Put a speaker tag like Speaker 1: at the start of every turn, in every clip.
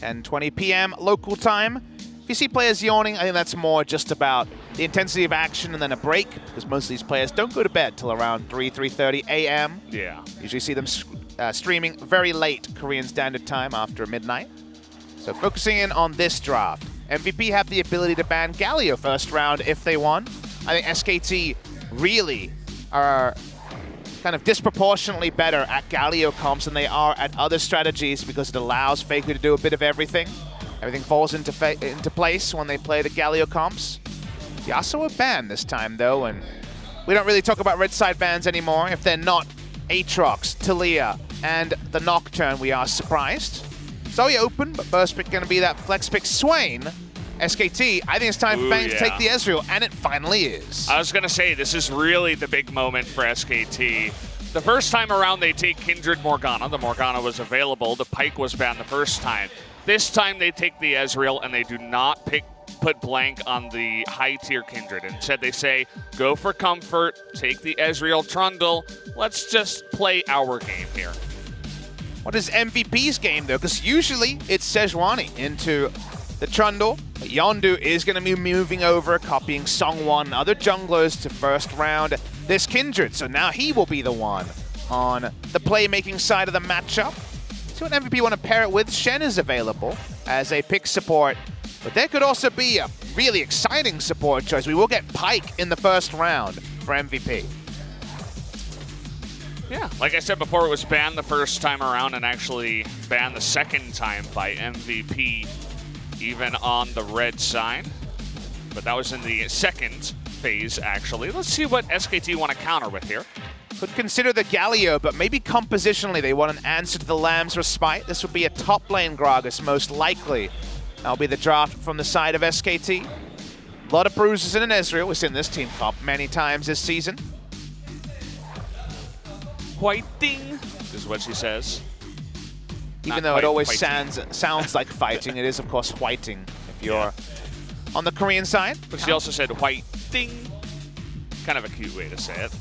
Speaker 1: 10:20 p.m. local time. If you see players yawning, I think that's more just about the intensity of action and then a break, because most of these players don't go to bed till around 3:30 a.m.
Speaker 2: Yeah.
Speaker 1: Usually see them streaming very late Korean Standard Time after midnight. So focusing in on this draft, MVP have the ability to ban Galio first round if they want. I think SKT really are kind of disproportionately better at Galio comps than they are at other strategies because it allows Faker to do a bit of everything. Everything falls into place when they play the Galio comps. Yasuo banned this time though, and we don't really talk about red side bans anymore. If they're not Aatrox, Taliyah, and the Nocturne, we are surprised. Zoe open, but first pick gonna be that flex pick Swain. SKT, I think it's time for Bang to take the Ezreal, and it finally is.
Speaker 2: I was gonna say, this is really the big moment for SKT. The first time around, they take Kindred Morgana. The Morgana was available. The Pike was banned the first time. This time, they take the Ezreal, and they do not put blank on the high-tier Kindred. Instead, they say, go for comfort, take the Ezreal Trundle. Let's just play our game here.
Speaker 1: What is MVP's game, though? Because usually, it's Sejuani into the Trundle. But Yondu is going to be moving over, copying Songwon and other junglers to first round this Kindred. So now he will be the one on the playmaking side of the matchup. See what MVP want to pair it with. Shen is available as a pick support. But there could also be a really exciting support choice. We will get Pike in the first round for MVP.
Speaker 2: Yeah, like I said before, it was banned the first time around and actually banned the second time by MVP, even on the red side. But that was in the second phase, actually. Let's see what SKT want to counter with here.
Speaker 1: Could consider the Galio, but maybe compositionally they want an answer to the Lamb's Respite. This would be a top lane Gragas, most likely. That'll be the draft from the side of SKT. A lot of bruises in an Ezreal. We've seen this team pop many times this season.
Speaker 2: Whiting is what she says.
Speaker 1: Even though it always sounds like fighting, it is, of course, whiting if you're on the Korean side.
Speaker 2: But she also said whiting. Kind of a cute way to say it.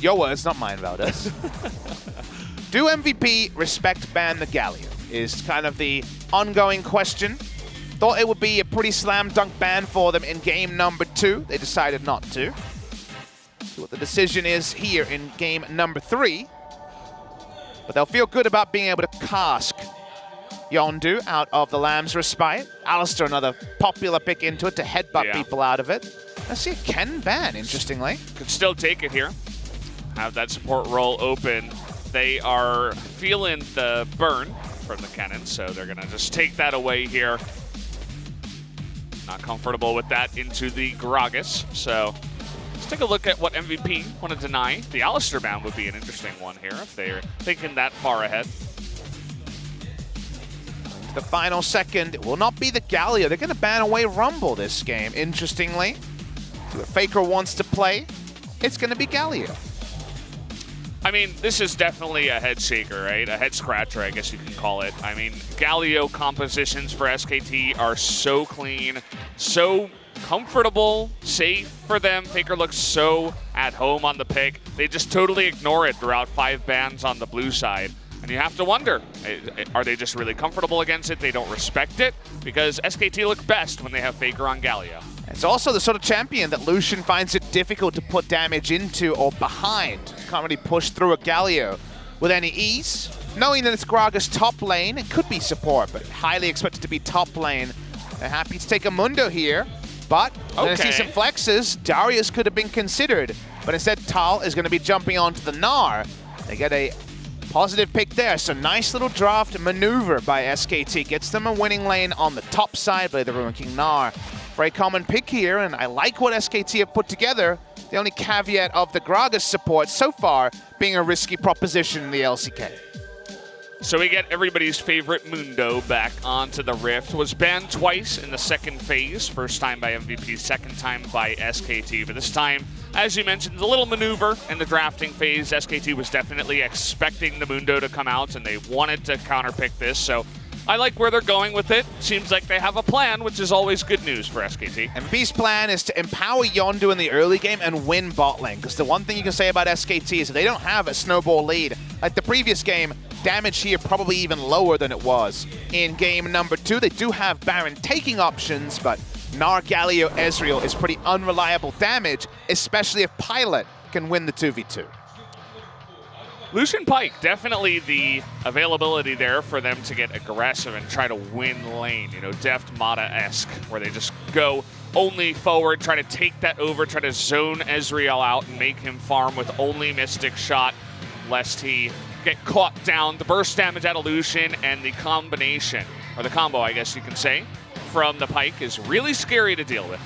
Speaker 1: Your words, not mine, Valdez. Do MVP respect ban the Galio? Is kind of the ongoing question. Thought it would be a pretty slam dunk ban for them in game number 2. They decided not to. See what the decision is here in game number 3. But they'll feel good about being able to cask Yondu out of the Lamb's Respite. Alistar, another popular pick into it to headbutt people out of it. Let's see a Ken ban, interestingly.
Speaker 2: Could still take it here. Have that support role open. They are feeling the burn from the cannon, so they're gonna just take that away here. Not comfortable with that into the Gragas, so let's take a look at what MVP want to deny. The Alistar ban would be an interesting one here if they're thinking that far ahead.
Speaker 1: The final second, it will not be the Galio. They're gonna ban away Rumble this game, interestingly. See what Faker wants to play. It's gonna be Galio.
Speaker 2: I mean, this is definitely a head shaker, right? A head scratcher, I guess you can call it. I mean, Galio compositions for SKT are so clean, so comfortable, safe for them. Faker looks so at home on the pick. They just totally ignore it throughout 5 bans on the blue side. And you have to wonder, are they just really comfortable against it? They don't respect it? Because SKT look best when they have Faker on Galio.
Speaker 1: It's also the sort of champion that Lucian finds it difficult to put damage into or behind. Can't really push through a Galio with any ease. Knowing that it's Gragas top lane, it could be support, but highly expected to be top lane. They're happy to take a Mundo here, but we're going to see some flexes. Darius could have been considered, but instead Tal is going to be jumping onto the Gnar. They get a positive pick there, so nice little draft maneuver by SKT. Gets them a winning lane on the top side by the Ruin King Gnar. Very common pick here, and I like what SKT have put together. The only caveat of the Gragas support so far being a risky proposition in the LCK.
Speaker 2: So we get everybody's favorite Mundo back onto the Rift. Was banned twice in the second phase. First time by MVP, second time by SKT. But this time, as you mentioned, a little maneuver in the drafting phase. SKT was definitely expecting the Mundo to come out, and they wanted to counterpick this. So I like where they're going with it. Seems like they have a plan, which is always good news for SKT.
Speaker 1: MVP's plan is to empower Yondu in the early game and win bot lane. Because the one thing you can say about SKT is if they don't have a snowball lead, like the previous game, Damage here probably even lower than it was in game number 2. They do have Baron taking options, but Gnar, Galio, Ezreal is pretty unreliable damage, especially if Pilot can win the 2v2.
Speaker 2: Lucian Pike, definitely the availability there for them to get aggressive and try to win lane. You know, Deft Mata-esque, where they just go only forward, try to take that over, try to zone Ezreal out and make him farm with only Mystic Shot, lest he get caught down. The burst damage out of Lucian and the combination, or the combo, I guess you can say, from the Pike is really scary to deal with.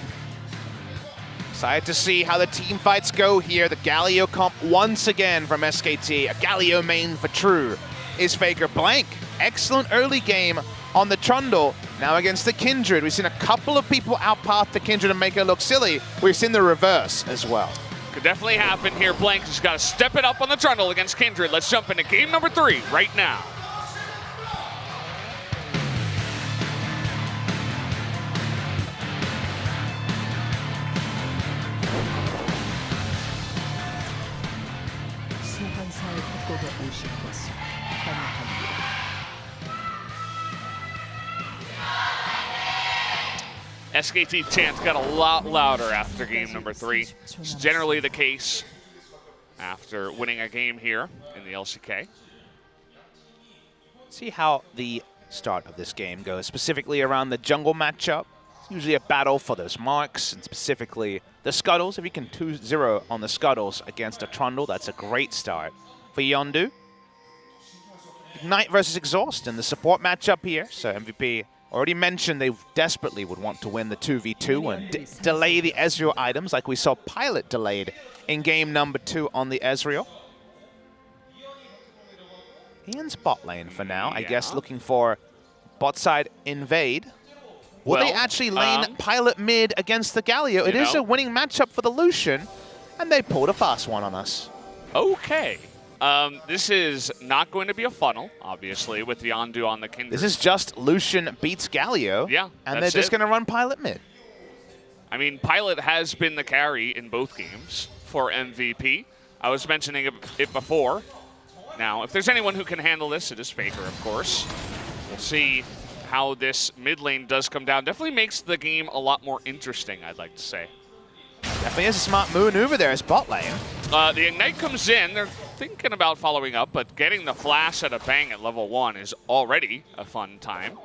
Speaker 1: Excited to see how the team fights go here. The Galio comp once again from SKT. A Galio main for True is Faker. Blank, excellent early game on the Trundle. Now against the Kindred. We've seen a couple of people outpath the Kindred and make it look silly. We've seen the reverse as well.
Speaker 2: Could definitely happen here. Blank just got to step it up on the Trundle against Kindred. Let's jump into game number 3 right now. SKT chants got a lot louder after game number 3. It's generally the case after winning a game here in the LCK.
Speaker 1: See how the start of this game goes, specifically around the jungle matchup. It's usually a battle for those marks, and specifically the Scuttles. If you can 2-0 on the Scuttles against a Trundle, that's a great start for Yondu. Ignite versus Exhaust in the support matchup here, so MVP already mentioned they desperately would want to win the 2v2 and delay the Ezreal items like we saw Pilot delayed in game number 2 on the Ezreal. Ian's bot lane for now, I guess looking for bot side invade. Will they actually lane Pilot mid against the Galio? It is a winning matchup for the Lucian, and they pulled a fast one on us.
Speaker 2: Okay. This is not going to be a funnel, obviously, with Yondu on the Kindred.
Speaker 1: This is just Lucian beats Galio, and they're just going to run Pilot mid.
Speaker 2: I mean, Pilot has been the carry in both games for MVP. I was mentioning it before. Now, if there's anyone who can handle this, it is Faker, of course. We'll see how this mid lane does come down. Definitely makes the game a lot more interesting, I'd like to say.
Speaker 1: Definitely is a smart maneuver there as bot lane.
Speaker 2: The Ignite comes in. They're thinking about following up, but getting the flash at a bang at level 1 is already a fun time.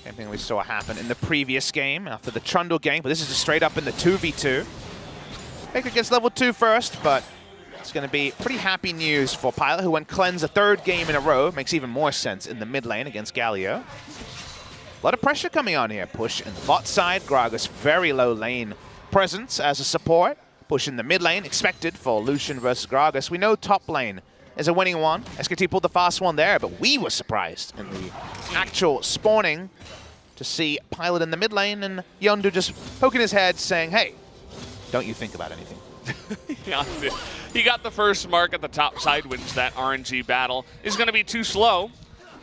Speaker 1: Same thing we saw happen in the previous game after the Trundle gank, but this is just straight up in the 2v2. Faker gets level 2 first, but it's going to be pretty happy news for Pilot, who went cleanse a 3rd game in a row. Makes even more sense in the mid lane against Galio. A lot of pressure coming on here. Push in the bot side. Gragas very low lane presence as a support. Push in the mid lane, expected for Lucian versus Gragas. We know top lane is a winning one. SKT pulled the fast one there, but we were surprised in the actual spawning to see Pilot in the mid lane and Yondu just poking his head saying, hey, don't you think about anything.
Speaker 2: He got the first mark at the top side, wins that RNG battle. Is going to be too slow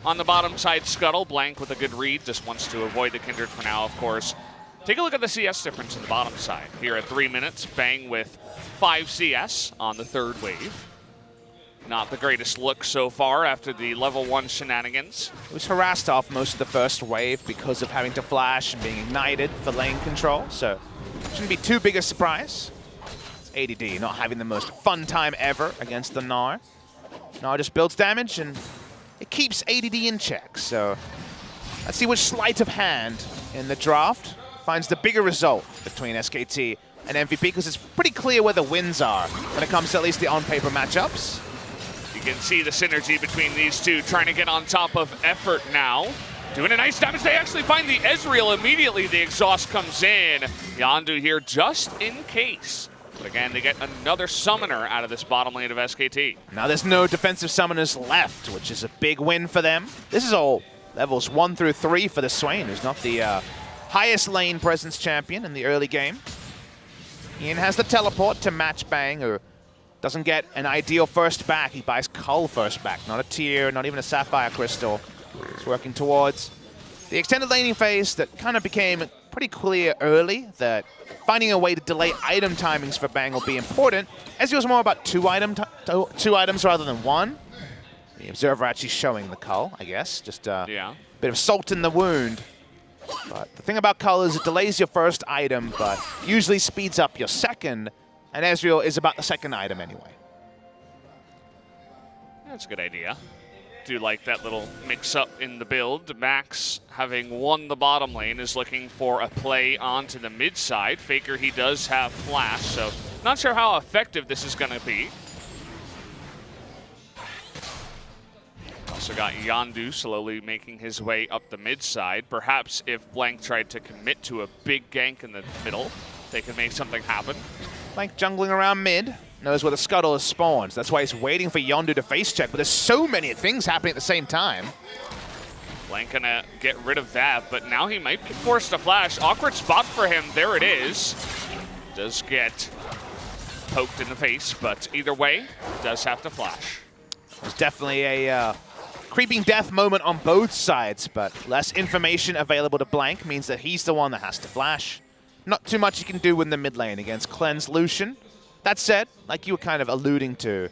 Speaker 2: on the bottom side. Scuttle, Blank with a good read, just wants to avoid the Kindred for now, of course. Take a look at the CS difference in the bottom side. Here at 3 minutes, Bang with 5 CS on the 3rd wave. Not the greatest look so far after the level 1 shenanigans.
Speaker 1: He was harassed off most of the first wave because of having to flash and being ignited for lane control, so shouldn't be too big a surprise. It's ADD not having the most fun time ever against the Gnar. Gnar just builds damage and it keeps ADD in check, so let's see which sleight of hand in the draft finds the bigger result between SKT and MVP, because it's pretty clear where the wins are when it comes to at least the on-paper matchups.
Speaker 2: You can see the synergy between these two, trying to get on top of effort now. Doing a nice damage. They actually find the Ezreal immediately. The exhaust comes in. Yondu here just in case. But again, they get another summoner out of this bottom lane of SKT.
Speaker 1: Now there's no defensive summoners left, which is a big win for them. This is all levels 1 through 3 for the Swain, who's not the highest lane presence champion in the early game. Ian has the teleport to match Bang, who doesn't get an ideal first back. He buys Cull first back, not a tier, not even a Sapphire Crystal. He's working towards the extended laning phase that kind of became pretty clear early that finding a way to delay item timings for Bang will be important, as it was more about two items rather than one. The observer actually showing the cull, I guess. Just a
Speaker 2: Yeah.
Speaker 1: bit of salt in the wound. But the thing about cull is it delays your first item, but usually speeds up your second. And Ezreal is about the second item anyway.
Speaker 2: That's a good idea. Do like that little mix-up in the build. Max, having won the bottom lane, is looking for a play onto the mid side. Faker, he does have flash, so not sure how effective this is going to be. Also got Yondu slowly making his way up the mid side. Perhaps if Blank tried to commit to a big gank in the middle, they could make something happen.
Speaker 1: Blank jungling around mid, knows where the scuttle is spawned. That's why he's waiting for Yondu to face check, but there's so many things happening at the same time.
Speaker 2: Blank gonna get rid of that, but now he might be forced to flash. Awkward spot for him, there it is. Does get poked in the face, but either way, does have to flash.
Speaker 1: There's definitely a creeping death moment on both sides, but less information available to Blank means that he's the one that has to flash. Not too much you can do in the mid lane against Cleanse Lucian. That said, like you were kind of alluding to,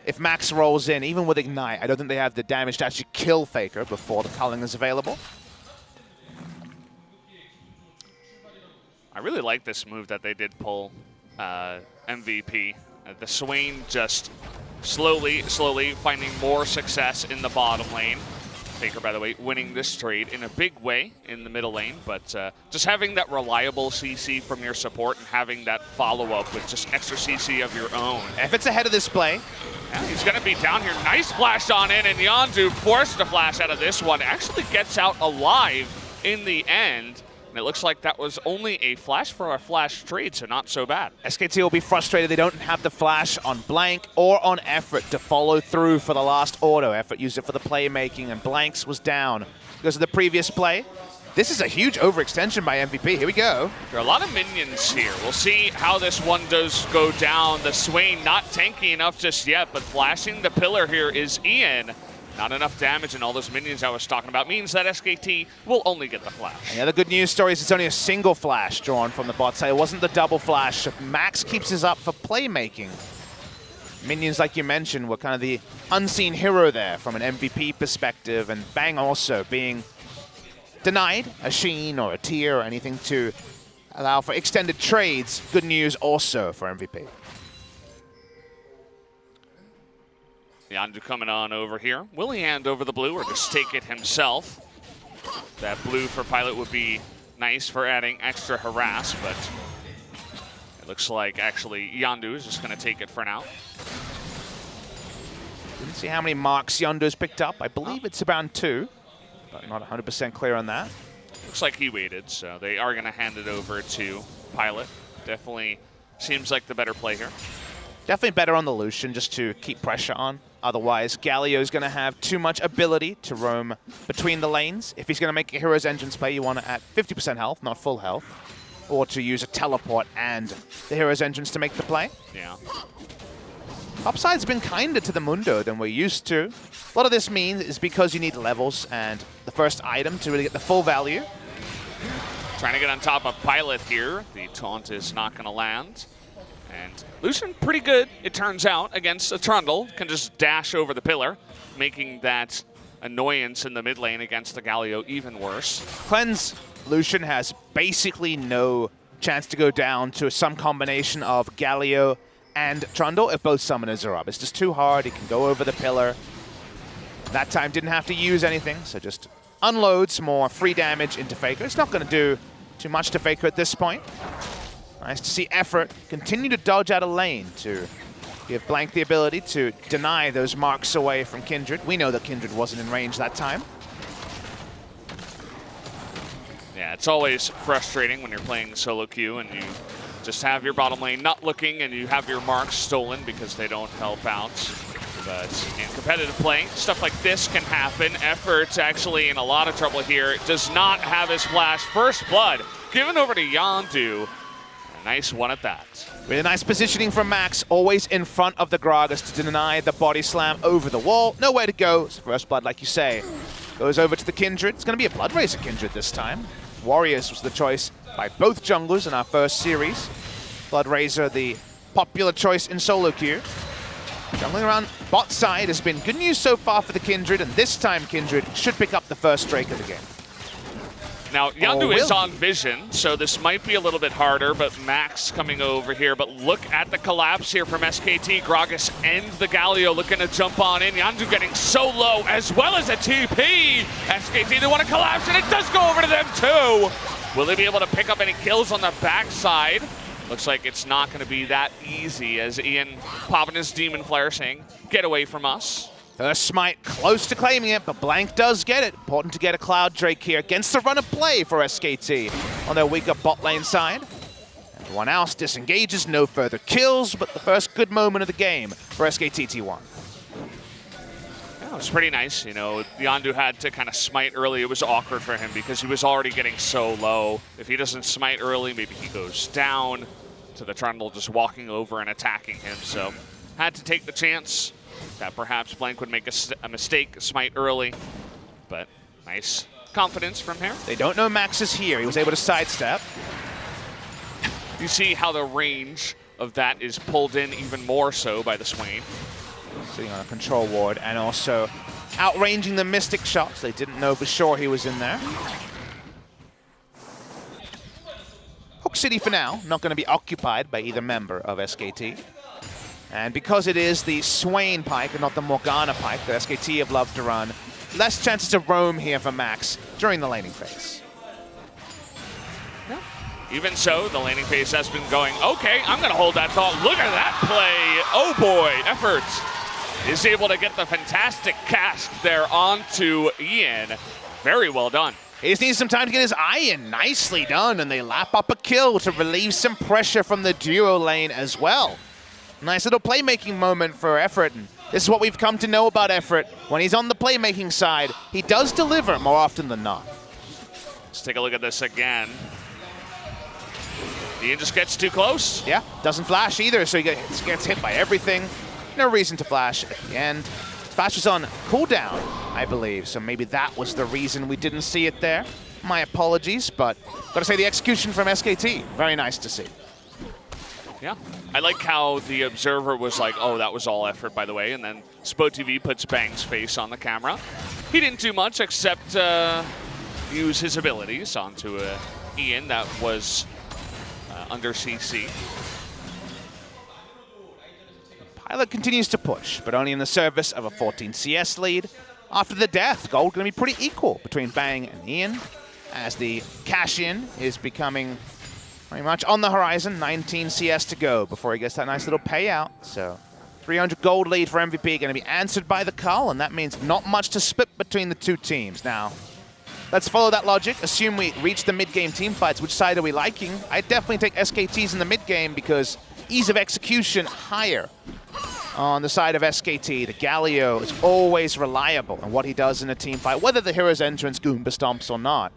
Speaker 1: if Max rolls in, even with Ignite, I don't think they have the damage to actually kill Faker before the culling is available.
Speaker 2: I really like this move that they did pull MVP. The Swain just slowly finding more success in the bottom lane. Faker, by the way, winning this trade in a big way in the middle lane, but just having that reliable CC from your support and having that follow-up with just extra CC of your own.
Speaker 1: If it's ahead of this play.
Speaker 2: Yeah, he's going to be down here. Nice flash on in, and Yondu forced to flash out of this one. Actually gets out alive in the end. And it looks like that was only a flash for a flash trade, so not so bad.
Speaker 1: SKT will be frustrated they don't have the flash on Blank or on Effort to follow through for the last auto. Effort used it for the playmaking, and Blank's was down because of the previous play. This is a huge overextension by MVP. Here we go.
Speaker 2: There are a lot of minions here. We'll see how this one does go down. The Swain not tanky enough just yet, but flashing the pillar here is Ian. Not enough damage, and all those minions I was talking about means that SKT will only get the flash.
Speaker 1: And the other good news story is it's only a single flash drawn from the bot side. It wasn't the double flash. Max keeps his up for playmaking. Minions, like you mentioned, were kind of the unseen hero there from an MVP perspective, and Bang also being denied a Sheen or a Tier or anything to allow for extended trades. Good news also for MVP.
Speaker 2: Yondu coming on over here. Will he hand over the blue or just take it himself? That blue for Pilot would be nice for adding extra harass, but it looks like actually Yondu is just going to take it for now.
Speaker 1: Didn't see how many marks Yondu's picked up. I believe it's around 2, but not 100% clear on that.
Speaker 2: Looks like he waited, so they are going to hand it over to Pilot. Definitely seems like the better play here.
Speaker 1: Definitely better on the Lucian just to keep pressure on. Otherwise, Galio's going to have too much ability to roam between the lanes. If he's going to make a Hero's Entrance play, you want it at 50% health, not full health. Or to use a teleport and the Hero's Entrance to make the play.
Speaker 2: Yeah.
Speaker 1: Upside's been kinder to the Mundo than we're used to. A lot of this means is because you need levels and the first item to really get the full value.
Speaker 2: Trying to get on top of Pilot here. The taunt is not going to land. And Lucian pretty good, it turns out, against a Trundle. Can just dash over the pillar, making that annoyance in the mid lane against the Galio even worse.
Speaker 1: Cleanse Lucian has basically no chance to go down to some combination of Galio and Trundle if both summoners are up. It's just too hard. He can go over the pillar. That time didn't have to use anything, so just unloads more free damage into Faker. It's not going to do too much to Faker at this point. Nice to see Effort continue to dodge out of lane to give Blank the ability to deny those marks away from Kindred. We know that Kindred wasn't in range that time.
Speaker 2: Yeah, it's always frustrating when you're playing solo queue and you just have your bottom lane not looking and you have your marks stolen because they don't help out. But in competitive play, stuff like this can happen. Effort's actually in a lot of trouble here. Does not have his flash. First blood given over to Yondu. A nice one at that.
Speaker 1: Really nice positioning from Max, always in front of the Gragas to deny the body slam over the wall. Nowhere to go. So first blood, like you say, goes over to the Kindred. It's going to be a Blood Racer Kindred this time. Warriors was the choice by both junglers in our first series. Blood Razor, the popular choice in solo queue. Jungling around bot side has been good news so far for the Kindred, and this time Kindred should pick up the first Drake of the game.
Speaker 2: Now, Yandu is on vision, so this might be a little bit harder, but Max coming over here. But look at the collapse here from SKT. Gragas and the Galio looking to jump on in. Yandu getting so low, as well as a TP. SKT, they want to collapse, and it does go over to them too. Will they be able to pick up any kills on the backside? Looks like it's not going to be that easy, as Ian popping his Demon Flare saying, get away from us.
Speaker 1: First smite close to claiming it, but Blank does get it. Important to get a Cloud Drake here against the run of play for SKT on their weaker bot lane side. Everyone else disengages, no further kills, but the first good moment of the game for SKT T1.
Speaker 2: Yeah, it was pretty nice. You know, Yandu had to kind of smite early. It was awkward for him because he was already getting so low. If he doesn't smite early, maybe he goes down to the Trundle just walking over and attacking him. So had to take the chance that perhaps Blank would make a mistake, smite early, but nice confidence from here.
Speaker 1: They don't know Max is here. He was able to sidestep.
Speaker 2: You see how the range of that is pulled in even more so by the Swain.
Speaker 1: Sitting on a control ward and also outranging the Mystic shots. They didn't know for sure he was in there. Hook City for now, not going to be occupied by either member of SKT. And because it is the Swain pike and not the Morgana pike that SKT have loved to run, less chances to roam here for Max during the laning phase.
Speaker 2: Yeah. Even so, the laning phase has been going, okay, I'm going to hold that thought. Look at that play. Oh boy, Efforts is able to get the fantastic cast there onto Ian. Very well done.
Speaker 1: He just needs some time to get his eye in. Nicely done, and they lap up a kill to relieve some pressure from the duo lane as well. Nice little playmaking moment for Effort, and this is what we've come to know about Effort. When he's on the playmaking side, he does deliver more often than not.
Speaker 2: Let's take a look at this again. Ian just gets too close.
Speaker 1: Yeah, doesn't flash either, so he gets hit by everything. No reason to flash at the end. Flash was on cooldown, I believe, so maybe that was the reason we didn't see it there. My apologies, but gotta say the execution from SKT, very nice to see.
Speaker 2: Yeah, I like how the observer was like, oh, that was all Effort, by the way, and then SpoTV puts Bang's face on the camera. He didn't do much except use his abilities onto Ian that was under CC.
Speaker 1: Pilot continues to push, but only in the service of a 14 CS lead. After the death, gold going to be pretty equal between Bang and Ian, as the cash-in is becoming very much on the horizon. 19 CS to go before he gets that nice little payout. So 300 gold lead for MVP going to be answered by the Cull, and that means not much to split between the two teams. Now, let's follow that logic. Assume we reach the mid-game team fights. Which side are we liking? I definitely take SKTs in the mid-game because ease of execution higher on the side of SKT. The Galio is always reliable in what he does in a team fight, whether the hero's entrance Goomba stomps or not.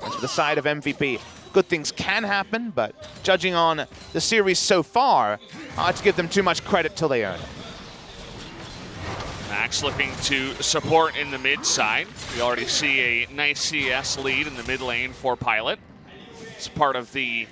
Speaker 1: As for the side of MVP, good things can happen, but judging on the series so far, hard to give them too much credit till they earn it.
Speaker 2: Max looking to support in the mid side. We already see a nice CS lead in the mid lane for Pilot. It's part of the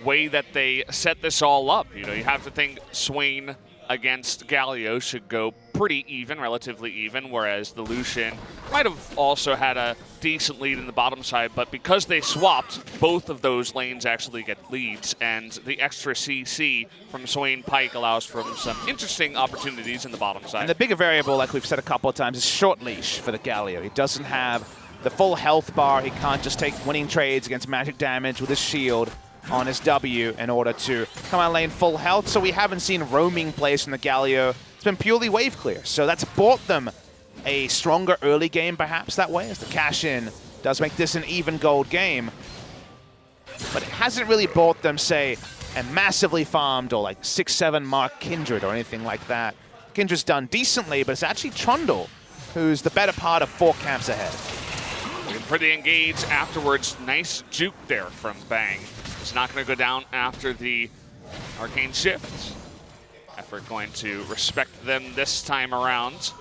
Speaker 2: way that they set this all up. You know, you have to think Swain against Galio should go pretty even, relatively even, whereas the Lucian might have also had a decent lead in the bottom side, but because they swapped, both of those lanes actually get leads, and the extra CC from Swain Pike allows for some interesting opportunities in the bottom side.
Speaker 1: And the bigger variable, like we've said a couple of times, is short leash for the Galio. He doesn't have the full health bar. He can't just take winning trades against magic damage with his shield on his W in order to come out lane full health, so we haven't seen roaming plays from the Galio. It's been purely wave clear, so that's bought them a stronger early game perhaps that way, as the cash-in does make this an even gold game. But it hasn't really bought them, say, a massively farmed or like 6-7 mark Kindred or anything like that. Kindred's done decently, but it's actually Trundle who's the better part of 4 camps ahead.
Speaker 2: For the engage afterwards, nice juke there from Bang. It's not going to go down after the Arcane Shift. Effort going to respect them this time around.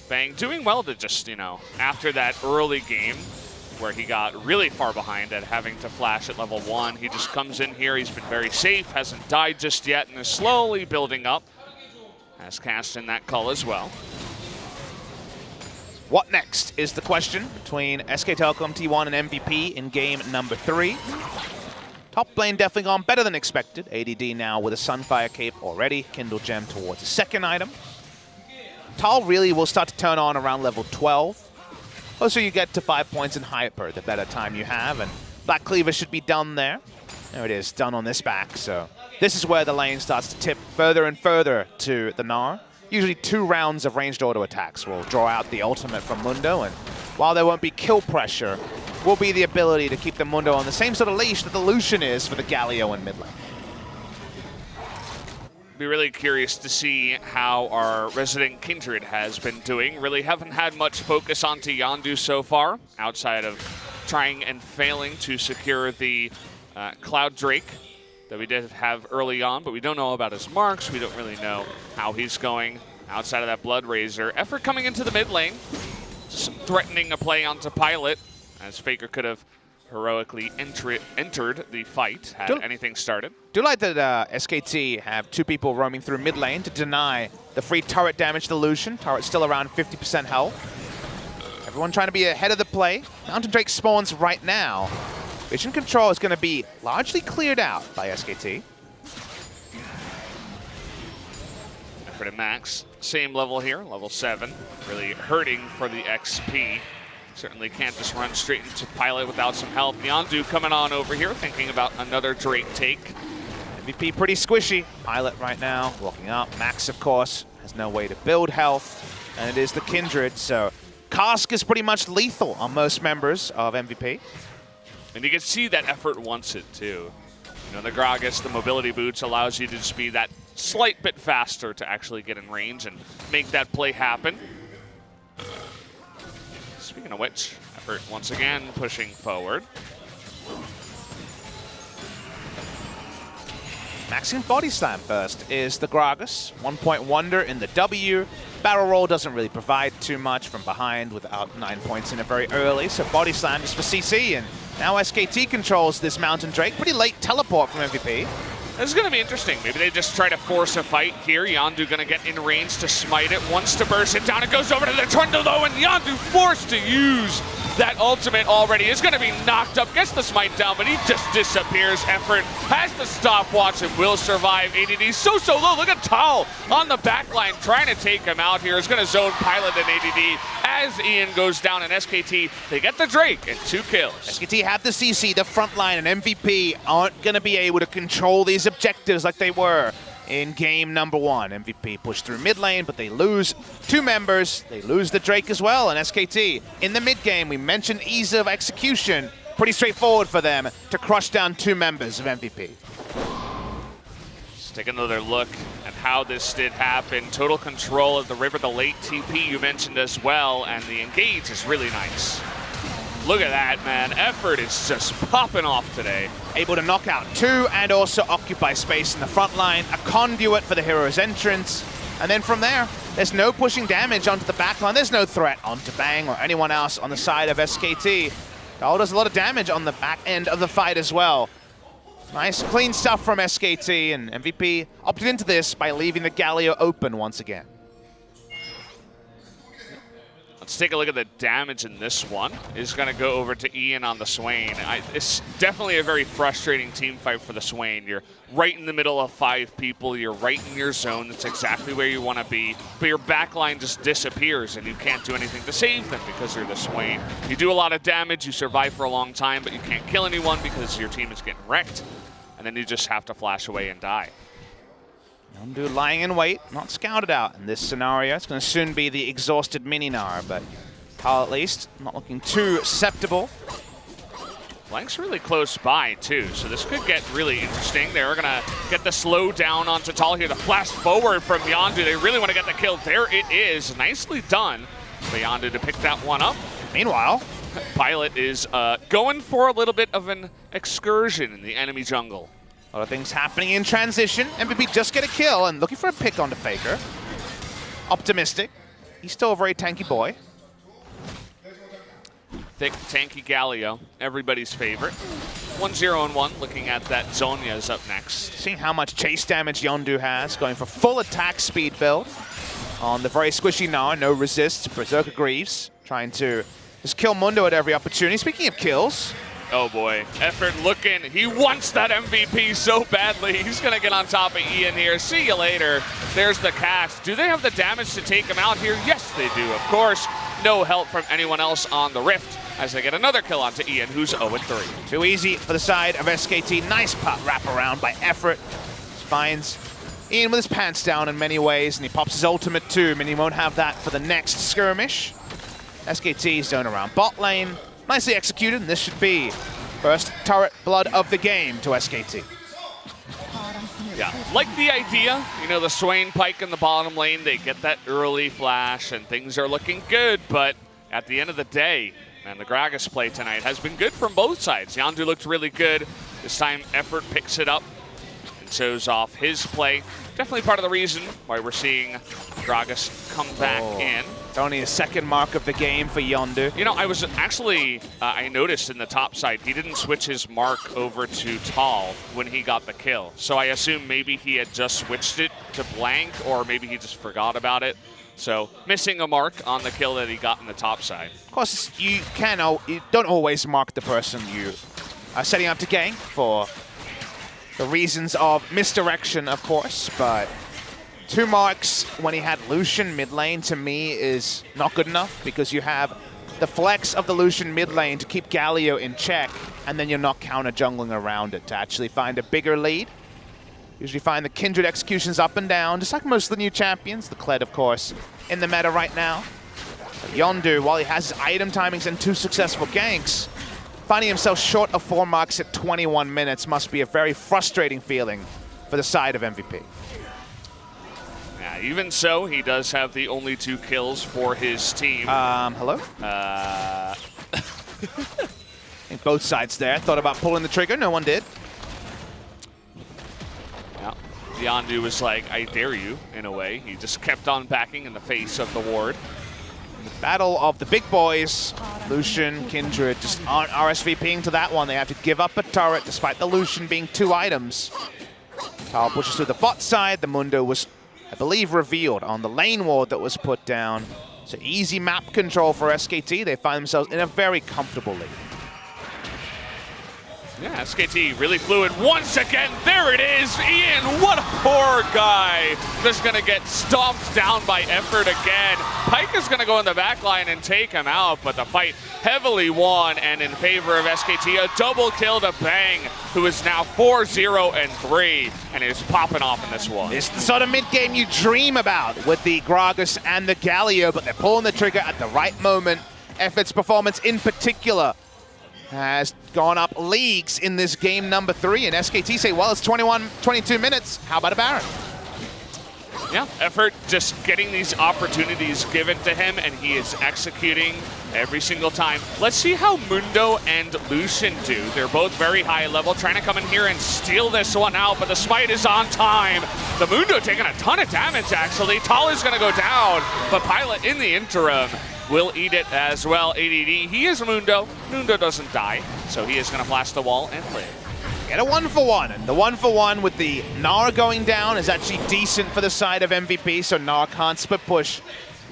Speaker 2: Bang doing well to just, you know, after that early game where he got really far behind at having to flash at level 1, he just comes in here, he's been very safe, hasn't died just yet, and is slowly building up. has cast in that call as well.
Speaker 1: What next is the question between SK Telecom T1 and MVP in game number 3. Top lane definitely gone better than expected. ADD now with a Sunfire Cape already. Kindle Gem towards the second item. Tal really will start to turn on around level 12. Closer you get to 5 points in Hyper, the better time you have. And Black Cleaver should be done there. There it is, done on this back. So this is where the lane starts to tip further and further to the Gnar. Usually 2 rounds of ranged auto attacks will draw out the ultimate from Mundo. And while there won't be kill pressure, will be the ability to keep the Mundo on the same sort of leash that the Lucian is for the Galio in mid lane.
Speaker 2: Be really curious to see how our resident Kindred has been doing. Really haven't had much focus onto Yondu so far, outside of trying and failing to secure the Cloud Drake that we did have early on, but we don't know about his marks. We don't really know how he's going outside of that Blood Razor. Effort coming into the mid lane, just threatening a play onto Pilot, as Faker could have heroically entered the fight had anything started.
Speaker 1: Do like that SKT have 2 people roaming through mid lane to deny the free turret damage to the Lucian. Turret's still around 50% health. Everyone trying to be ahead of the play. Mountain Drake spawns right now. Vision control is going to be largely cleared out by SKT.
Speaker 2: Effort and Max, same level here, level 7. Really hurting for the XP. Certainly can't just run straight into Pilot without some help. Yondu coming on over here, thinking about another Drake take.
Speaker 1: MVP pretty squishy. Pilot right now, walking up. Max, of course, has no way to build health. And it is the Kindred, so Cask is pretty much lethal on most members of MVP.
Speaker 2: And you can see that Effort wants it too. You know, the Gragas, the mobility boots allows you to just be that slight bit faster to actually get in range and make that play happen. Speaking of which, Effort once again pushing forward.
Speaker 1: Maxing Body Slam first is the Gragas. 1 point wonder in the W. Barrel Roll doesn't really provide too much from behind without 9 points in it very early. So Body Slam is for CC, and now SKT controls this Mountain Drake. Pretty late teleport from MVP.
Speaker 2: This is going to be interesting. Maybe they just try to force a fight here. Yondu going to get in range to smite it. Wants to burst it down. It goes over to the Trundle though, and Yondu forced to use that ultimate already. Is going to be knocked up. Gets the smite down, but he just disappears. Effort has the stopwatch and will survive. ADD so low. Look at Tal on the back line trying to take him out here. Is going to zone Pilot and ADD as Ian goes down, and SKT, they get the Drake and 2 kills.
Speaker 1: SKT have the CC, the front line, and MVP aren't going to be able to control these objectives like they were in game number 1. MVP pushed through mid lane, but they lose 2 members. They lose the Drake as well, and SKT in the mid game, we mentioned ease of execution. Pretty straightforward for them to crush down 2 members of MVP.
Speaker 2: Let's take another look at how this did happen. Total control of the river, the late TP you mentioned as well, and the engage is really nice. Look at that, man. Effort is just popping off today.
Speaker 1: Able to knock out 2 and also occupy space in the front line. A conduit for the hero's entrance. And then from there, there's no pushing damage onto the back line. There's no threat onto Bang or anyone else on the side of SKT. Dal does a lot of damage on the back end of the fight as well. Nice, clean stuff from SKT, and MVP opted into this by leaving the Galio open once again.
Speaker 2: Let's take a look at the damage in this one. It's going to go over to Ian on the Swain. It's definitely a very frustrating team fight for the Swain. You're right in the middle of 5 people. You're right in your zone. That's exactly where you want to be. But your backline just disappears, and you can't do anything to save them because you're the Swain. You do a lot of damage. You survive for a long time, but you can't kill anyone because your team is getting wrecked. And then you just have to flash away and die.
Speaker 1: Yondu lying in wait, not scouted out in this scenario. It's going to soon be the exhausted Mini-Gnar, but Tal at least not looking too susceptible.
Speaker 2: Blank's really close by too, so this could get really interesting. They're going to get the slow down onto Tal here. The flash forward from Yondu. They really want to get the kill. There it is. Nicely done for Yondu to pick that one up.
Speaker 1: Meanwhile,
Speaker 2: Pilot is going for a little bit of an excursion in the enemy jungle.
Speaker 1: a lot of things happening in transition. MVP just get a kill and looking for a pick onto Faker. Optimistic. He's still a very tanky boy.
Speaker 2: Thick, tanky Galio, everybody's favorite. 1-0-1, looking at that Zonya is up next.
Speaker 1: Seeing how much chase damage Yondu has, going for full attack speed build on the very squishy Gnar, no resist. Berserker Greaves trying to just kill Mundo at every opportunity. Speaking of kills.
Speaker 2: Oh boy, Effort looking. He wants that MVP so badly. He's gonna get on top of Ian here. See you later. There's the cast. Do they have the damage to take him out here? Yes, they do, of course. No help from anyone else on the Rift as they get another kill onto Ian, who's 0-3.
Speaker 1: Too easy for the side of SKT. Nice pop wrap around by Effort. Finds Ian with his pants down in many ways, and he pops his ultimate too, and he won't have that for the next skirmish. SKT zone around bot lane. Nicely executed, and this should be first turret blood of the game to SKT.
Speaker 2: Yeah, like the idea. You know, the Swain Pike in the bottom lane, they get that early flash, and things are looking good, but at the end of the day, man, the Gragas play tonight has been good from both sides. Yondu looked really good. This time, Effort picks it up and shows off his play. Definitely part of the reason why we're seeing Gragas come back in.
Speaker 1: It's only a second mark of the game for Yondu.
Speaker 2: You know, I was actually, I noticed in the top side, he didn't switch his mark over to Tal when he got the kill. So I assume maybe he had just switched it to blank, or maybe he just forgot about it. So missing a mark on the kill that he got in the top side.
Speaker 1: Of course, you don't always mark the person you are setting up to gank for the reasons of misdirection, of course, but 2 marks when he had Lucian mid lane to me is not good enough, because you have the flex of the Lucian mid lane to keep Galio in check, and then you're not counter jungling around it to actually find a bigger lead. Usually find the Kindred executions up and down, just like most of the new champions. The Kled, of course, in the meta right now. But Yondu, while he has his item timings and 2 successful ganks, finding himself short of 4 marks at 21 minutes must be a very frustrating feeling for the side of MVP.
Speaker 2: Yeah, even so, he does have the only 2 kills for his team.
Speaker 1: Hello? I think both sides there thought about pulling the trigger. No one did.
Speaker 2: Yeah, Yondu was like, I dare you, in a way. He just kept on backing in the face of the ward.
Speaker 1: Battle of the big boys. Lucian, Kindred just aren't RSVPing to that one. They have to give up a turret despite the Lucian being 2 items. Tal pushes through the bot side. The Mundo was, I believe, revealed on the lane ward that was put down. So easy map control for SKT. They find themselves in a very comfortable lead.
Speaker 2: Yeah, SKT really fluid once again. There it is. Ian, what a poor guy. Just going to get stomped down by Effort again. Pike is going to go in the back line and take him out, but the fight heavily won and in favor of SKT. A double kill to Bang, who is now 4-0-3 and is popping off in this one.
Speaker 1: It's the sort of mid-game you dream about with the Gragas and the Galio, but they're pulling the trigger at the right moment. Effort's performance in particular has gone up leagues in this game number 3, and SKT say, well, it's 22 minutes. How about a Baron?
Speaker 2: Yeah, Effort just getting these opportunities given to him, and he is executing every single time. Let's see how Mundo and Lucian do. They're both very high level, trying to come in here and steal this one out, but the smite is on time. The Mundo taking a ton of damage, actually. Tal is going to go down, but Pilot in the interim will eat it as well. ADD, he is Mundo. Mundo doesn't die, so he is going to blast the wall and live.
Speaker 1: Get a 1-for-1, and the 1-for-1 with the Gnar going down is actually decent for the side of MVP, so Gnar can't split push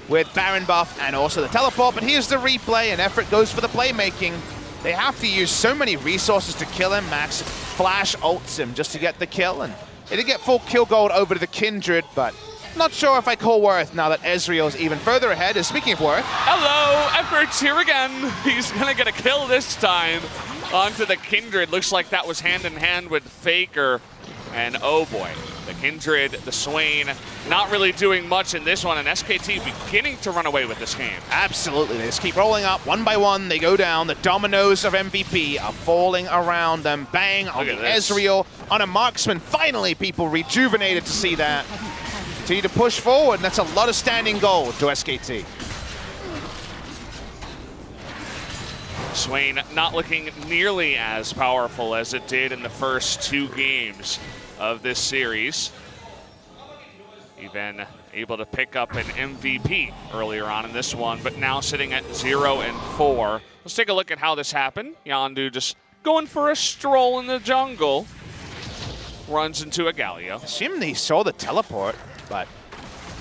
Speaker 1: with Baron buff and also the teleport, but here's the replay, and Effort goes for the playmaking. They have to use so many resources to kill him. Max flash ults him just to get the kill, and they did get full kill gold over to the Kindred, but not sure if I call Worth now that Ezreal's even further ahead. And speaking of Worth,
Speaker 2: hello, Effort's here again. He's gonna get a kill this time onto the Kindred. Looks like that was hand in hand with Faker. And oh boy, the Kindred, the Swain, not really doing much in this one, and SKT beginning to run away with this game.
Speaker 1: Absolutely, they just keep rolling up one by one. They go down. The dominoes of MVP are falling around them. Bang on the Ezreal, on a marksman. Finally, people rejuvenated to see that. Continue to push forward, and that's a lot of standing gold to SKT.
Speaker 2: Swain not looking nearly as powerful as it did in the first 2 games of this series. Even able to pick up an MVP earlier on in this one, but now sitting at 0-4. Let's take a look at how this happened. Yondu just going for a stroll in the jungle. Runs into a Galio.
Speaker 1: Assumed he saw the teleport, but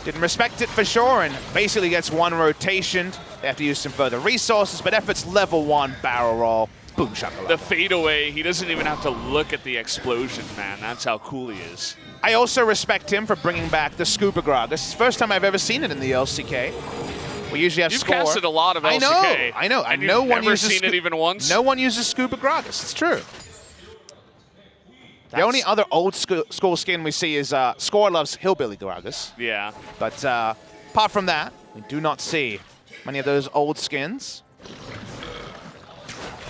Speaker 1: didn't respect it for sure, and basically gets one rotation. They have to use some further resources, but Effort's level 1 barrel roll. Boom shakalaka.
Speaker 2: The fadeaway, he doesn't even have to look at the explosion, man. That's how cool he is.
Speaker 1: I also respect him for bringing back the Scuba Grog. This is the first time I've ever seen it in the LCK. We usually have
Speaker 2: You've
Speaker 1: score.
Speaker 2: casted a lot of LCK.
Speaker 1: I know.
Speaker 2: And
Speaker 1: no
Speaker 2: you've
Speaker 1: one
Speaker 2: never
Speaker 1: uses
Speaker 2: seen it even once?
Speaker 1: No one uses Scuba Gragas. It's true. The only other old school skin we see is Score loves Hillbilly Gragas.
Speaker 2: Yeah.
Speaker 1: But apart from that, we do not see many of those old skins.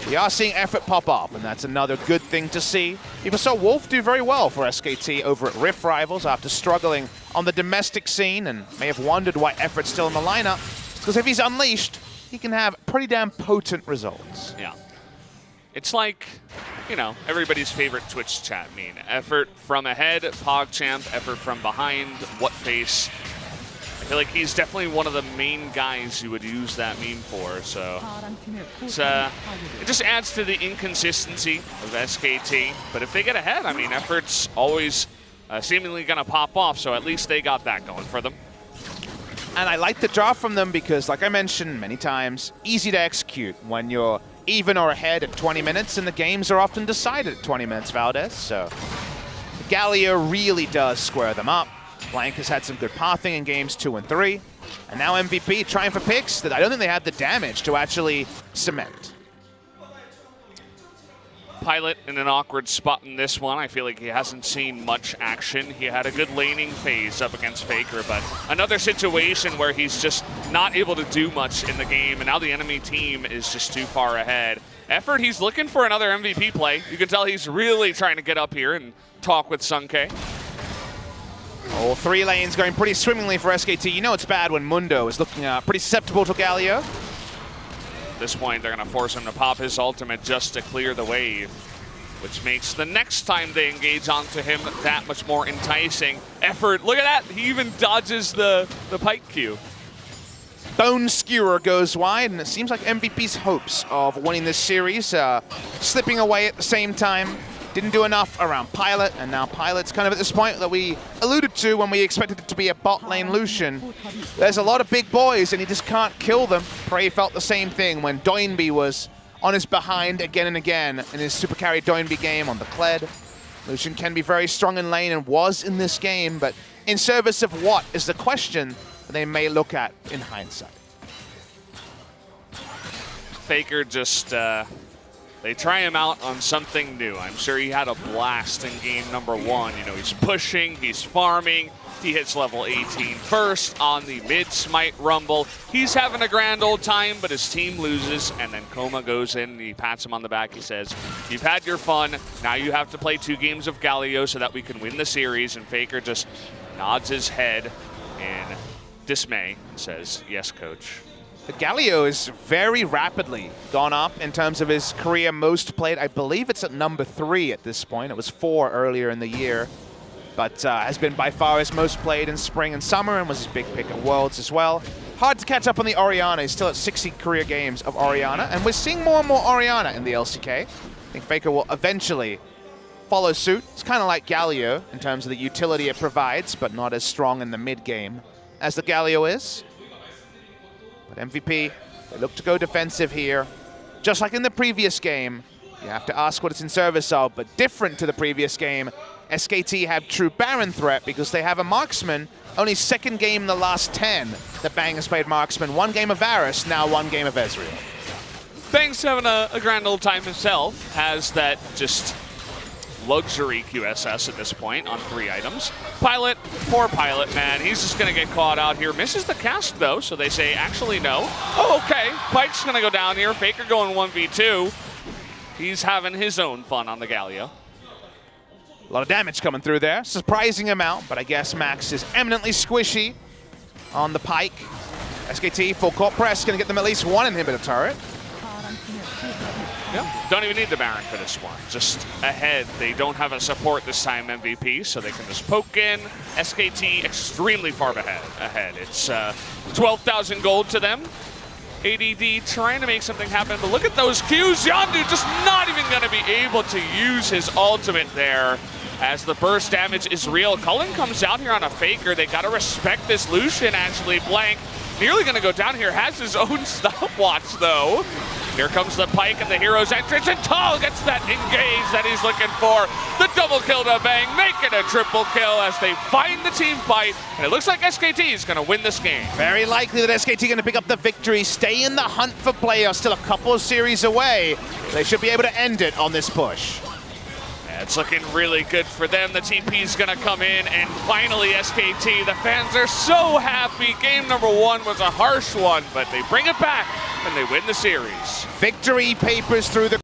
Speaker 1: We are seeing Effort pop up, and that's another good thing to see. People saw Wolf do very well for SKT over at Rift Rivals after struggling on the domestic scene and may have wondered why Effort's still in the lineup. Because if he's unleashed, he can have pretty damn potent results.
Speaker 2: Yeah. It's like, you know, everybody's favorite Twitch chat meme. Effort from ahead, PogChamp, Effort from behind, what face. I feel like he's definitely one of the main guys you would use that meme for, so it just adds to the inconsistency of SKT. But if they get ahead, I mean, Effort's always seemingly going to pop off, so at least they got that going for them.
Speaker 1: And I like the draw from them because, like I mentioned many times, easy to execute when you're even or ahead at 20 minutes, and the games are often decided at 20 minutes, Valdez. So Galio really does square them up. Blank has had some good pathing in games 2 and 3. And now MVP trying for picks that I don't think they had the damage to actually cement.
Speaker 2: Pilot in an awkward spot in this one. I feel like he hasn't seen much action. He had a good laning phase up against Faker, but another situation where he's just not able to do much in the game, and now the enemy team is just too far ahead. Effort, he's looking for another MVP play. You can tell he's really trying to get up here and talk with Sunke.
Speaker 1: All 3 lanes going pretty swimmingly for SKT. You know it's bad when Mundo is looking pretty susceptible to Galio.
Speaker 2: At this point, they're going to force him to pop his ultimate just to clear the wave, which makes the next time they engage onto him that much more enticing. Effort, look at that. He even dodges the pike Q.
Speaker 1: Bone Skewer goes wide, and it seems like MVP's hopes of winning this series slipping away at the same time. Didn't do enough around Pilot, and now Pilot's kind of at this point that we alluded to when we expected it to be a bot lane Lucian. There's a lot of big boys, and he just can't kill them. Prey felt the same thing when Doinby was on his behind again and again in his super carry Doinby game on the Kled. Lucian can be very strong in lane and was in this game, but in service of what is the question that they may look at in hindsight.
Speaker 2: Faker just... they try him out on something new. I'm sure he had a blast in game number 1. You know, he's pushing, he's farming. He hits level 18 first on the mid-smite rumble. He's having a grand old time, but his team loses, and then Koma goes in and he pats him on the back. He says, you've had your fun. Now you have to play 2 games of Galio so that we can win the series. And Faker just nods his head in dismay and says, yes, coach.
Speaker 1: Galio is very rapidly gone up in terms of his career most played. I believe it's at number 3 at this point. It was 4 earlier in the year, but has been by far his most played in spring and summer, and was his big pick at Worlds as well. Hard to catch up on the Orianna. He's still at 60 career games of Orianna, and we're seeing more and more Orianna in the LCK. I think Faker will eventually follow suit. It's kind of like Galio in terms of the utility it provides, but not as strong in the mid game as the Galio is. But MVP, they look to go defensive here. Just like in the previous game, you have to ask what it's in service of, but different to the previous game, SKT have true Baron threat because they have a marksman. Only 2nd game in the last 10 that Bang has played marksman. 1 game of Varus, now 1 game of Ezreal.
Speaker 2: Bang's having a grand old time himself. Has that just luxury QSS at this point on 3 items. Pilot, poor Pilot, man. He's just going to get caught out here. Misses the cast, though, so they say, actually, no. Oh, okay. Pike's going to go down here. Faker going 1v2. He's having his own fun on the Galio.
Speaker 1: A lot of damage coming through there. Surprising amount, but I guess Max is eminently squishy on the Pike. SKT, full court press, going to get them at least 1 inhibitor turret.
Speaker 2: Yeah. Don't even need the Baron for this one. Just ahead. They don't have a support this time, MVP, so they can just poke in. SKT extremely far ahead. It's 12,000 gold to them. ADD trying to make something happen, but look at those Qs. Yondu just not even going to be able to use his ultimate there as the burst damage is real. Cullen comes out here on a faker. They got to respect this. Lucian actually blank. Nearly going to go down here. Has his own stopwatch, though. Here comes the Pike and the hero's entrance, and Tall gets that engage that he's looking for. The double kill to Bang, make it a triple kill as they find the team fight, and it looks like SKT is going to win this game.
Speaker 1: Very likely that SKT going to pick up the victory, stay in the hunt for playoffs, still a couple of series away. They should be able to end it on this push.
Speaker 2: It's looking really good for them. The TP is going to come in, and finally SKT. The fans are so happy. Game number 1 was a harsh one, but they bring it back and they win the series.
Speaker 1: Victory papers through the